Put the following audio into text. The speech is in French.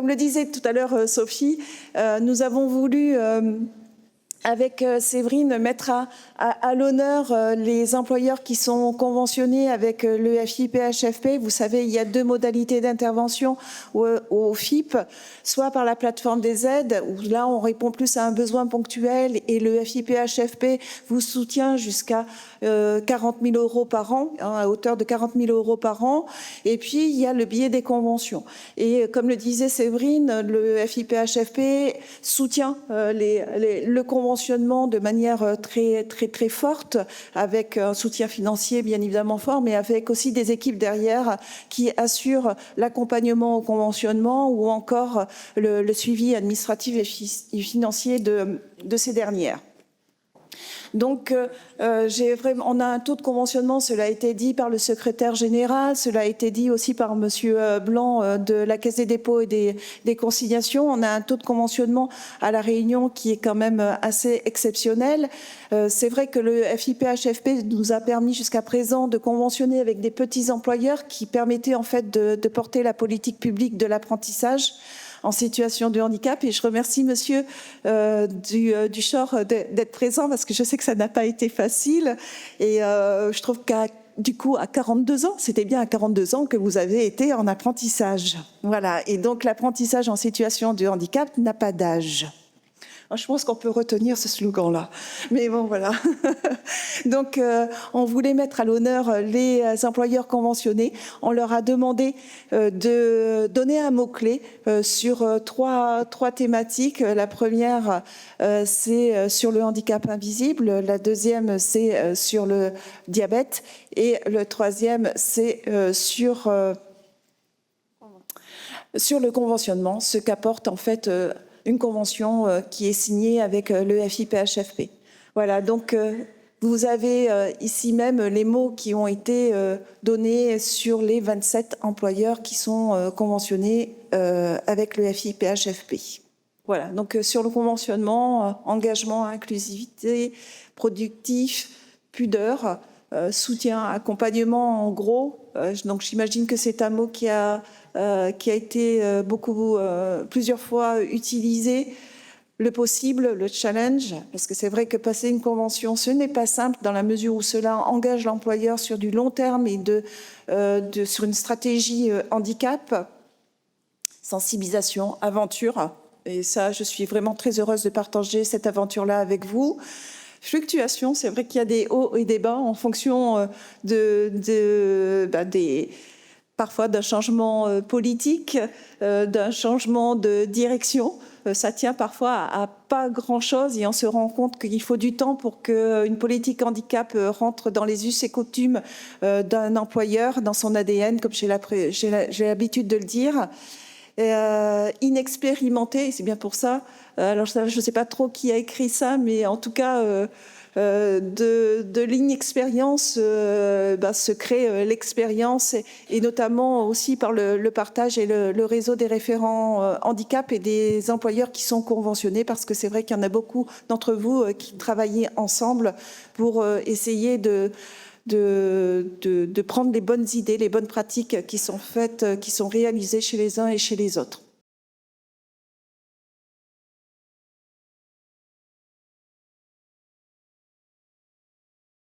comme le disait tout à l'heure Sophie, nous avons voulu avec Séverine, mettre à l'honneur les employeurs qui sont conventionnés avec le FIPHFP. Vous savez, il y a deux modalités d'intervention au FIP, soit par la plateforme des aides, où là on répond plus à un besoin ponctuel et le FIPHFP vous soutient jusqu'à 40 000 euros par an, à hauteur de 40 000 euros par an. Et puis il y a le biais des conventions. Et comme le disait Séverine, le FIPHFP soutient le conventionnement de manière très forte, avec un soutien financier bien évidemment fort, mais avec aussi des équipes derrière qui assurent l'accompagnement au conventionnement ou encore le suivi administratif et financier de ces dernières. Donc, on a un taux de conventionnement, cela a été dit par le secrétaire général, cela a été dit aussi par Monsieur Blanc de la Caisse des dépôts et des consignations. On a un taux de conventionnement à La Réunion qui est quand même assez exceptionnel. C'est vrai que le FIPHFP nous a permis jusqu'à présent de conventionner avec des petits employeurs qui permettaient en fait de porter la politique publique de l'apprentissage en situation de handicap. Et je remercie Monsieur Duchor d'être présent parce que je sais que ça n'a pas été facile. Et je trouve du coup, à 42 ans, c'était bien à 42 ans que vous avez été en apprentissage. Voilà. Et donc, l'apprentissage en situation de handicap n'a pas d'âge. Je pense qu'on peut retenir ce slogan-là. Mais bon, voilà. Donc, on voulait mettre à l'honneur les employeurs conventionnés. On leur a demandé de donner un mot-clé sur trois thématiques. La première, c'est sur le handicap invisible. La deuxième, c'est sur le diabète. Et le troisième, c'est sur le conventionnement, ce qu'apporte en fait une convention qui est signée avec le FIPHFP. Voilà, donc vous avez ici même les mots qui ont été donnés sur les 27 employeurs qui sont conventionnés avec le FIPHFP. Voilà, donc sur le conventionnement, engagement, inclusivité, productif, pudeur, soutien, accompagnement en gros. Donc j'imagine que c'est un mot qui a été plusieurs fois utilisé. Le possible, le challenge, parce que c'est vrai que passer une convention, ce n'est pas simple dans la mesure où cela engage l'employeur sur du long terme et sur une stratégie handicap, sensibilisation, aventure. Et ça, je suis vraiment très heureuse de partager cette aventure-là avec vous. Fluctuation, c'est vrai qu'il y a des hauts et des bas en fonction parfois d'un changement politique, d'un changement de direction. Ça tient parfois à pas grand-chose et on se rend compte qu'il faut du temps pour qu'une politique handicap rentre dans les us et coutumes d'un employeur, dans son ADN, comme j'ai l'habitude de le dire. Inexpérimenté, c'est bien pour ça. Alors je ne sais pas trop qui a écrit ça, mais en tout cas, de l'inexpérience se crée l'expérience et notamment aussi par le partage et le réseau des référents handicap et des employeurs qui sont conventionnés, parce que c'est vrai qu'il y en a beaucoup d'entre vous qui travaillez ensemble pour essayer de prendre les bonnes idées, les bonnes pratiques qui sont faites, qui sont réalisées chez les uns et chez les autres.